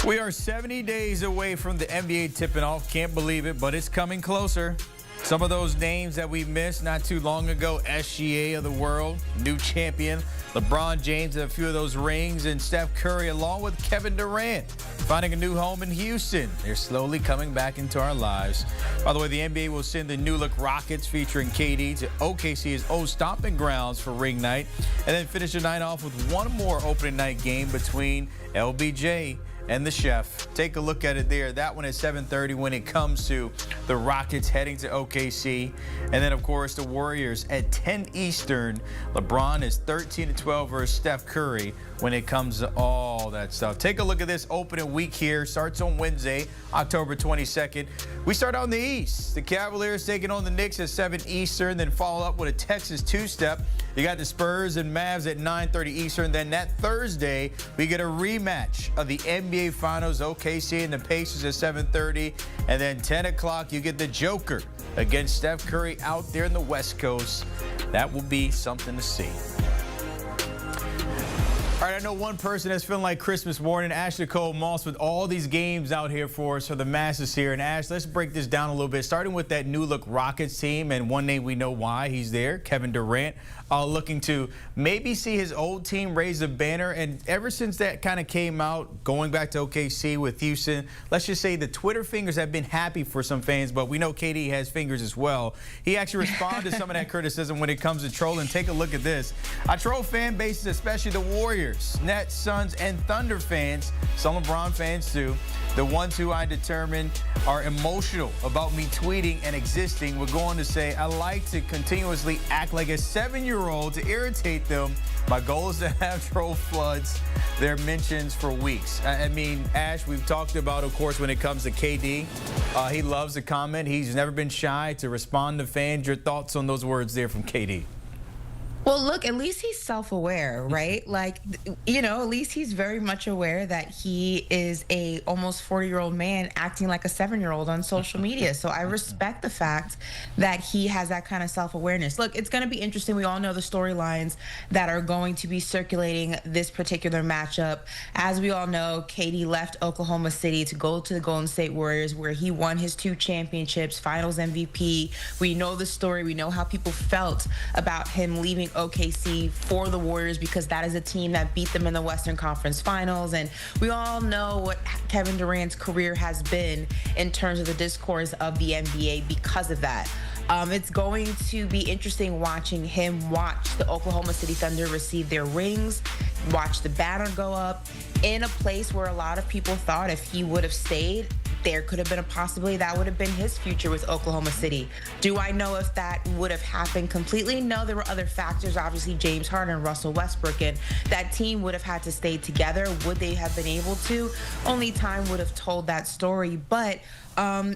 We are 70 days away from the NBA tipping off. Can't believe it, but it's coming closer. Some of those names that we missed not too long ago, SGA of the world, new champion, LeBron James and a few of those rings, and Steph Curry along with Kevin Durant finding a new home in Houston. They're slowly coming back into our lives. By the way, the NBA will send the new look Rockets featuring KD to OKC's old stomping grounds for ring night, and then finish the night off with one more opening night game between LBJ and the Chef. Take a look at it there. That one at 7:30 when it comes to the Rockets heading to OKC. And then, of course, the Warriors at 10 Eastern. LeBron is 13-12 versus Steph Curry when it comes to all that stuff. Take a look at this opening week here. Starts on Wednesday, October 22nd. We start out in the East. The Cavaliers taking on the Knicks at 7 Eastern, then follow up with a Texas two-step. You got the Spurs and Mavs at 9:30 Eastern. Then that Thursday, we get a rematch of the NBA Finals, OKC and the Pacers at 7:30. And then 10 o'clock, you get the Joker against Steph Curry out there in the West Coast. That will be something to see. All right, I know one person that's feeling like Christmas morning, Nicole Moss, with all these games out here for us for the masses here. And Ash, let's break this down a little bit, starting with that new look Rockets team, and one name we know why he's there, Kevin Durant, looking to maybe see his old team raise a banner. And ever since that kind of came out, going back to OKC with Houston, let's just say the Twitter fingers have been happy for some fans, but we know KD has fingers as well. He actually responded to some of that criticism when it comes to trolling. Take a look at this. I troll fan bases, especially the Warriors, Nets, Suns, and Thunder fans, some LeBron fans too. The ones who I determine are emotional about me tweeting and existing. We're going to say I like to continuously act like a 7-year-old to irritate them. My goal is to have troll floods their mentions for weeks. I mean, Ash, we've talked about, of course, when it comes to KD. He loves to comment. He's never been shy to respond to fans. Your thoughts on those words there from KD? Well, look, at least he's self-aware, right? Like, you know, at least he's very much aware that he is a almost 40-year-old man acting like a 7-year-old on social media. So I respect the fact that he has that kind of self-awareness. Look, it's going to be interesting. We all know the storylines that are going to be circulating this particular matchup. As we all know, KD left Oklahoma City to go to the Golden State Warriors, where he won his 2 championships, Finals MVP. We know the story. We know how people felt about him leaving OKC for the Warriors, because that is a team that beat them in the Western Conference Finals. And we all know what Kevin Durant's career has been in terms of the discourse of the NBA because of that. It's going to be interesting watching him watch the Oklahoma City Thunder receive their rings, watch the banner go up in a place where a lot of people thought if he would have stayed, there could have been a possibility that would have been his future with Oklahoma City. Do I know if that would have happened completely? No, there were other factors. Obviously, James Harden, Russell Westbrook, and that team would have had to stay together. Would they have been able to? Only time would have told that story. But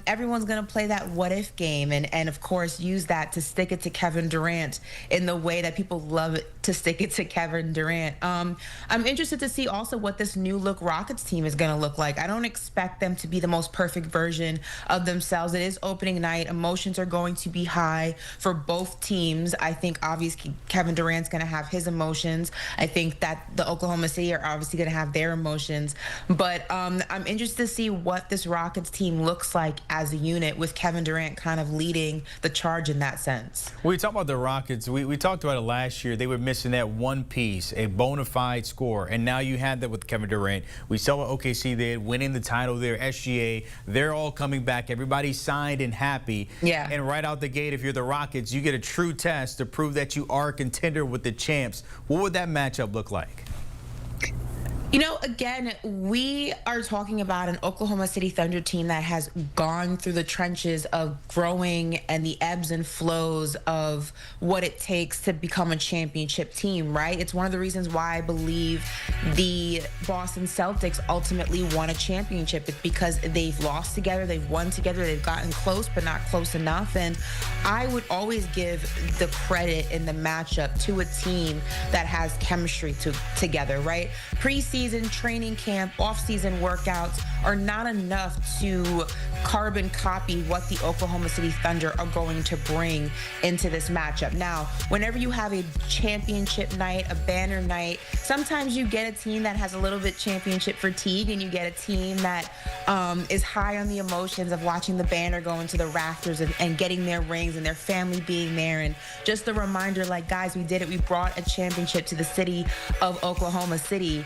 everyone's going to play that what-if game and, of course, use that to stick it to Kevin Durant in the way that people love it to stick it to Kevin Durant. I'm interested to see also what this new look Rockets team is going to look like. I don't expect them to be the most perfect version of themselves. It is opening night. Emotions are going to be high for both teams. I think, obviously, Kevin Durant's going to have his emotions. I think that the Oklahoma City are obviously going to have their emotions. But I'm interested to see what this Rockets team looks like as a unit, with Kevin Durant kind of leading the charge in that sense. We talk about the Rockets. We talked about it last year. They were missing that one piece, a bona fide scorer, and now you had that with Kevin Durant. We saw what OKC did, winning the title there, SGA. They're all coming back. Everybody's signed and happy. Yeah. And right out the gate, if you're the Rockets, you get a true test to prove that you are a contender with the champs. What would that matchup look like? You know, again, we are talking about an Oklahoma City Thunder team that has gone through the trenches of growing and the ebbs and flows of what it takes to become a championship team, right? It's one of the reasons why I believe the Boston Celtics ultimately won a championship. It's because they've lost together, they've won together, they've gotten close, but not close enough. And I would always give the credit in the matchup to a team that has chemistry together, right? Preseason, preseason, training camp, off-season workouts are not enough to carbon copy what the Oklahoma City Thunder are going to bring into this matchup. Now, whenever you have a championship night, a banner night, sometimes you get a team that has a little bit championship fatigue, and you get a team that is high on the emotions of watching the banner go into the rafters and getting their rings and their family being there. And just a reminder, like, guys, we did it. We brought a championship to the city of Oklahoma City.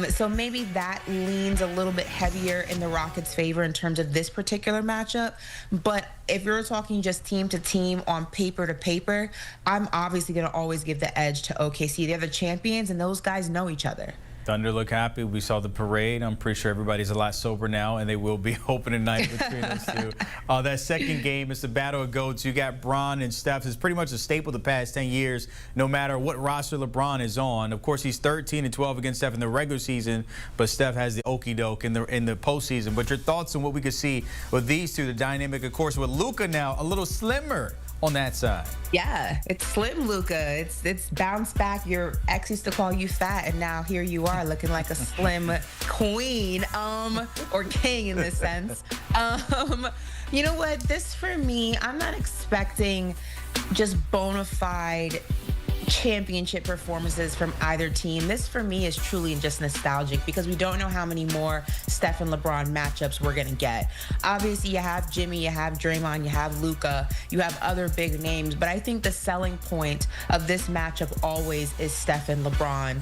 So maybe that leans a little bit heavier in the Rockets' favor in terms of this particular matchup. But if you're talking just team to team on paper to paper, I'm obviously going to always give the edge to OKC. They're the champions, and those guys know each other. Thunder look happy. We saw the parade. I'm pretty sure everybody's a lot sober now, and they will be opening night between those two. That second game is the battle of GOATs. You got Bron and Steph. It's pretty much a staple the past 10 years, no matter what roster LeBron is on. Of course, he's 13-12 against Steph in the regular season, but Steph has the okey doke in the postseason. But your thoughts on what we could see with these two, the dynamic, of course, with Luka now a little slimmer on that side. Yeah, it's slim Luka. It's bounced back. Your ex used to call you fat, and now here you are looking like a slim queen, or king in this sense. You know what? This for me, I'm not expecting just bona fide championship performances from either team. This for me is truly just nostalgic because we don't know how many more Steph and LeBron matchups we're gonna get. Obviously, you have Jimmy, you have Draymond, you have Luka, you have other big names, but I think the selling point of this matchup always is Steph and LeBron.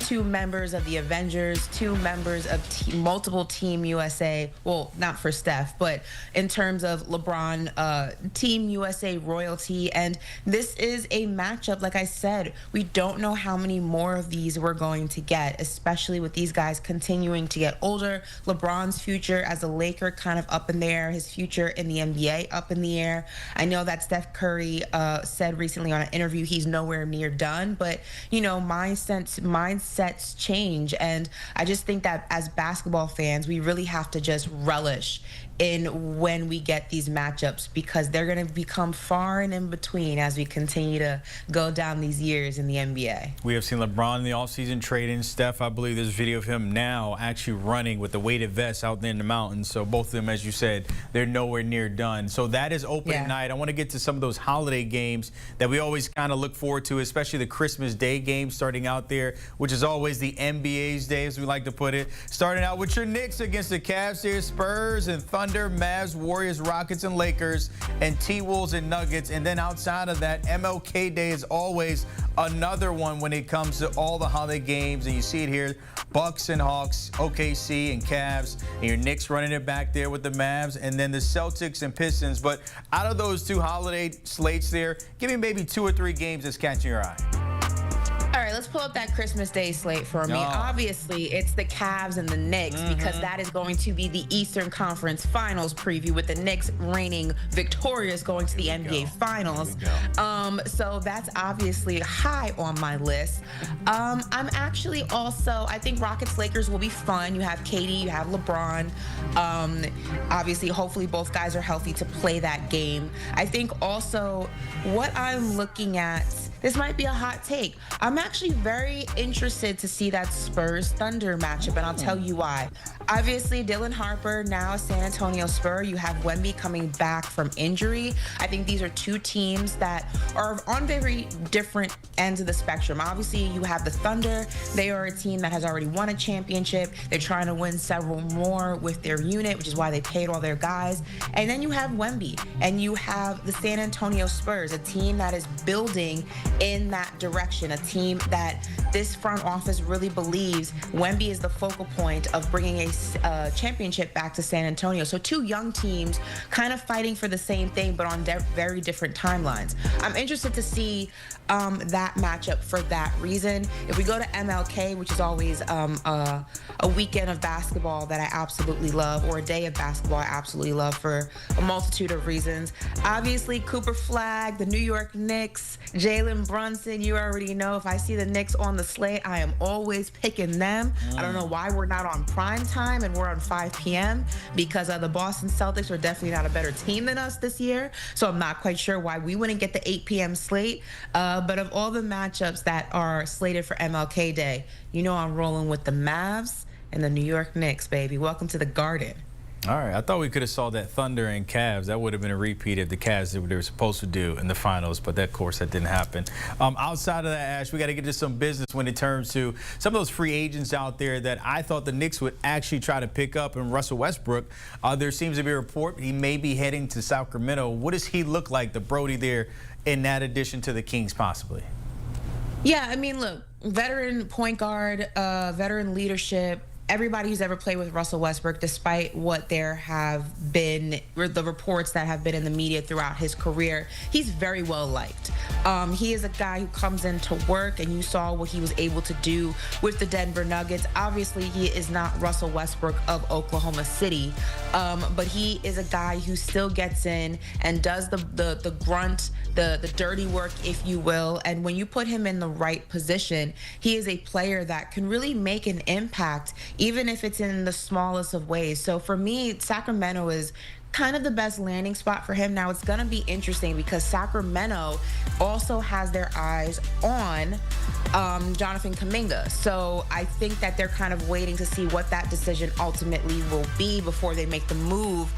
Two members of the Avengers, two members of multiple Team USA. Well, not for Steph, but in terms of LeBron, Team USA royalty. And this is a matchup, like I said, we don't know how many more of these we're going to get, especially with these guys continuing to get older. LeBron's future as a Laker kind of up in the air, his future in the NBA up in the air. I know that Steph Curry said recently on an interview he's nowhere near done, but you know, mindsets change, and I just think that as basketball fans, we really have to just relish in when we get these matchups, because they're going to become far and in between as we continue to go down these years in the NBA. We have seen LeBron in the offseason trading. Steph, I believe there's a video of him now actually running with the weighted vest out there in the mountains. So both of them, as you said, they're nowhere near done. So that is opening night. I want to get to some of those holiday games that we always kind of look forward to, especially the Christmas Day game starting out there, which is always the NBA's day, as we like to put it. Starting out with your Knicks against the Cavs here, Spurs and Thunder, Mavs, Warriors, Rockets, and Lakers, and T-Wolves and Nuggets. And then outside of that, MLK Day is always another one when it comes to all the holiday games. And you see it here, Bucks and Hawks, OKC and Cavs, and your Knicks running it back there with the Mavs, and then the Celtics and Pistons. But out of those two holiday slates there, give me maybe 2 or 3 games that's catching your eye. All right, let's pull up that Christmas Day slate for me. Obviously, it's the Cavs and the Knicks, because that is going to be the Eastern Conference Finals preview, with the Knicks reigning victorious going to the NBA Finals. So that's obviously high on my list. I'm actually also, I think Rockets-Lakers will be fun. You have KD, you have LeBron. Obviously, hopefully both guys are healthy to play that game. I think also what I'm looking at, this might be a hot take. I'm actually very interested to see that Spurs-Thunder matchup, and I'll tell you why. Obviously, Dylan Harper, now a San Antonio Spur. You have Wemby coming back from injury. I think these are two teams that are on very different ends of the spectrum. Obviously, you have the Thunder. They are a team that has already won a championship. They're trying to win several more with their unit, which is why they paid all their guys. And then you have Wemby, and you have the San Antonio Spurs, a team that is building in that direction, a team that this front office really believes Wemby is the focal point of bringing a championship back to San Antonio. So two young teams kind of fighting for the same thing, but on very different timelines. I'm interested to see that matchup for that reason. If we go to MLK, which is always a weekend of basketball that I absolutely love, or a day of basketball I absolutely love for a multitude of reasons. Obviously, Cooper Flagg, the New York Knicks, Jaylen Brunson. You already know if I see the Knicks on the slate, I am always picking them. I don't know why we're not on prime time and we're on 5 p.m. because the Boston Celtics are definitely not a better team than us this year. So I'm not quite sure why we wouldn't get the 8 p.m. slate. But of all the matchups that are slated for MLK Day, you know I'm rolling with the Mavs and the New York Knicks, baby. Welcome to the Garden. All right, I thought we could have saw that Thunder and Cavs. That would have been a repeat of the Cavs that they were supposed to do in the finals, but that, of course, that didn't happen. Outside of that, Ash, we got to get to some business when it turns to some of those free agents out there that I thought the Knicks would actually try to pick up. And Russell Westbrook, there seems to be a report he may be heading to Sacramento. What does he look like, the Brody there, in that addition to the Kings possibly? Yeah, I mean, look, veteran point guard, veteran leadership. Everybody who's ever played with Russell Westbrook, despite what there have been, or the reports that have been in the media throughout his career, he's very well liked. He is a guy who comes in to work, and you saw what he was able to do with the Denver Nuggets. Obviously, he is not Russell Westbrook of Oklahoma City, but he is a guy who still gets in and does the grunt, the dirty work, if you will. And when you put him in the right position, he is a player that can really make an impact, even if it's in the smallest of ways. So for me, Sacramento is kind of the best landing spot for him. Now, it's going to be interesting because Sacramento also has their eyes on Jonathan Kuminga. So I think that they're kind of waiting to see what that decision ultimately will be before they make the move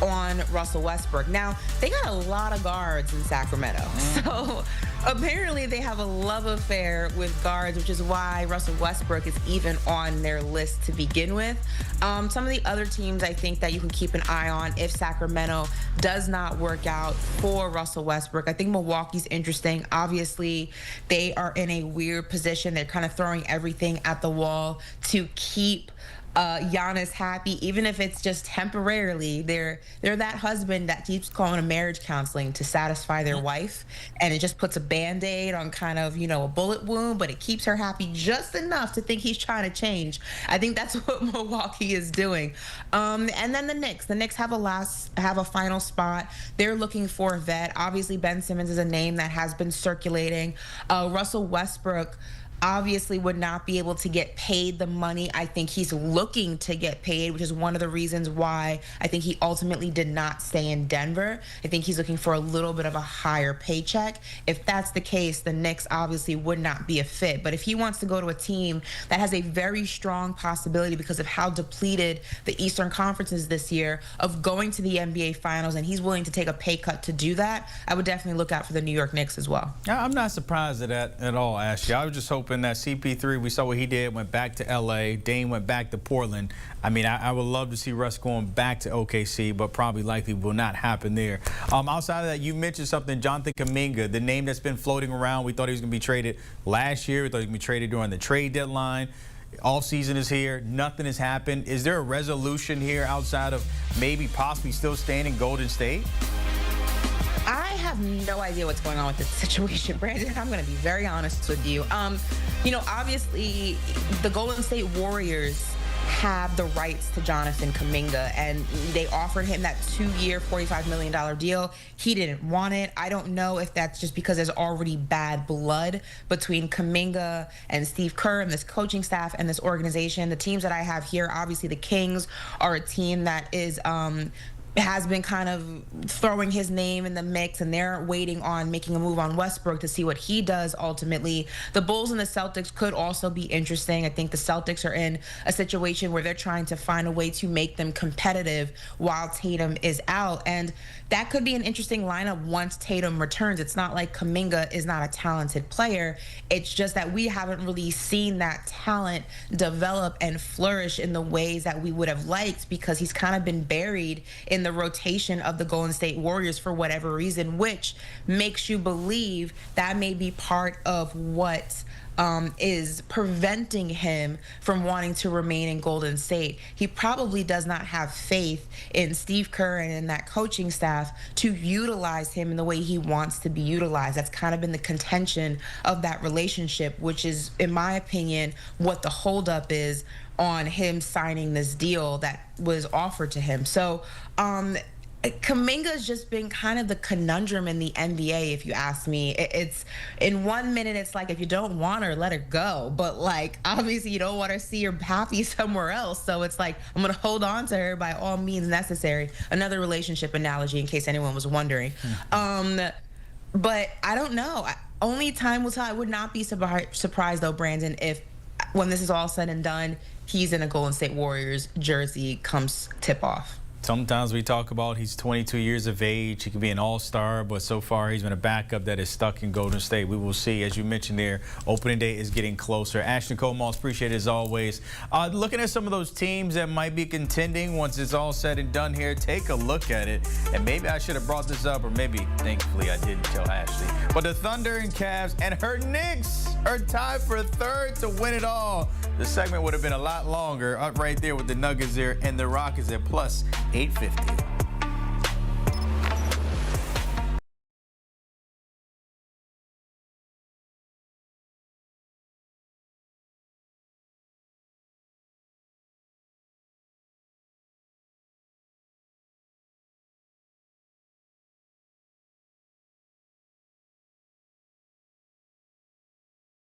on Russell Westbrook. Now, they got a lot of guards in Sacramento. So apparently they have a love affair with guards, which is why Russell Westbrook is even on their list to begin with. Some of the other teams I think that you can keep an eye on if Sacramento does not work out for Russell Westbrook. I think Milwaukee's interesting. Obviously, they are in a weird position. They're kind of throwing everything at the wall to keep Giannis happy, even if it's just temporarily. They're that husband that keeps calling a marriage counseling to satisfy their wife, and it just puts a Band-Aid on kind of, a bullet wound, but it keeps her happy just enough to think he's trying to change. I think that's what Milwaukee is doing. And then the Knicks have a final spot. They're looking for a vet. Obviously, Ben Simmons is a name that has been circulating. Russell Westbrook obviously would not be able to get paid the money I think he's looking to get paid, which is one of the reasons why I think he ultimately did not stay in Denver. I think he's looking for a little bit of a higher paycheck. If that's the case, the Knicks obviously would not be a fit. But if he wants to go to a team that has a very strong possibility because of how depleted the Eastern Conference is this year of going to the NBA Finals, and he's willing to take a pay cut to do that, I would definitely look out for the New York Knicks as well. I'm not surprised at that at all, Ashley. I was just hoping that CP3, we saw what he did, went back to LA. Dame went back to Portland. I mean, I would love to see Russ going back to OKC, but probably likely will not happen there. Outside of that, you mentioned something, Jonathan Kuminga, the name that's been floating around. We thought he was going to be traded last year. We thought he was going to be traded during the trade deadline. All season is here. Nothing has happened. Is there a resolution here outside of maybe possibly still staying in Golden State? I have no idea what's going on with this situation, Brandon. I'm going to be very honest with you. Obviously, the Golden State Warriors have the rights to Jonathan Kuminga, and they offered him that 2-year, $45 million deal. He didn't want it. I don't know if that's just because there's already bad blood between Kuminga and Steve Kerr and this coaching staff and this organization. The teams that I have here, obviously the Kings are a team that has been kind of throwing his name in the mix, and they're waiting on making a move on Westbrook to see what he does ultimately. The Bulls and the Celtics could also be interesting. I think the Celtics are in a situation where they're trying to find a way to make them competitive while Tatum is out, and that could be an interesting lineup once Tatum returns. It's not like Kuminga is not a talented player. It's just that we haven't really seen that talent develop and flourish in the ways that we would have liked, because he's kind of been buried in the rotation of the Golden State Warriors for whatever reason, which makes you believe that may be part of what is preventing him from wanting to remain in Golden State. He probably does not have faith in Steve Kerr and in that coaching staff to utilize him in the way he wants to be utilized. That's kind of been the contention of that relationship, which is, in my opinion, what the holdup is on him signing this deal that was offered to him. So Kuminga's just been kind of the conundrum in the NBA, if you ask me. It's in 1 minute, it's like, if you don't want her, let her go. But like, obviously you don't want her to see her happy somewhere else. So it's like, I'm going to hold on to her by all means necessary. Another relationship analogy in case anyone was wondering. But I don't know. Only time will tell. I would not be surprised though, Brandon, if when this is all said and done, he's in a Golden State Warriors jersey comes tip off. Sometimes we talk about he's 22 years of age. He could be an all-star, but so far he's been a backup that is stuck in Golden State. We will see. As you mentioned there, opening day is getting closer. Nicole Moss, appreciate it as always. Looking at some of those teams that might be contending once it's all said and done here, take a look at it. And maybe I should have brought this up, or maybe, thankfully, I didn't tell Ashley. But the Thunder and Cavs and her Knicks are tied for third to win it all. The segment would have been a lot longer. Up right there with the Nuggets there and the Rockets at plus 850.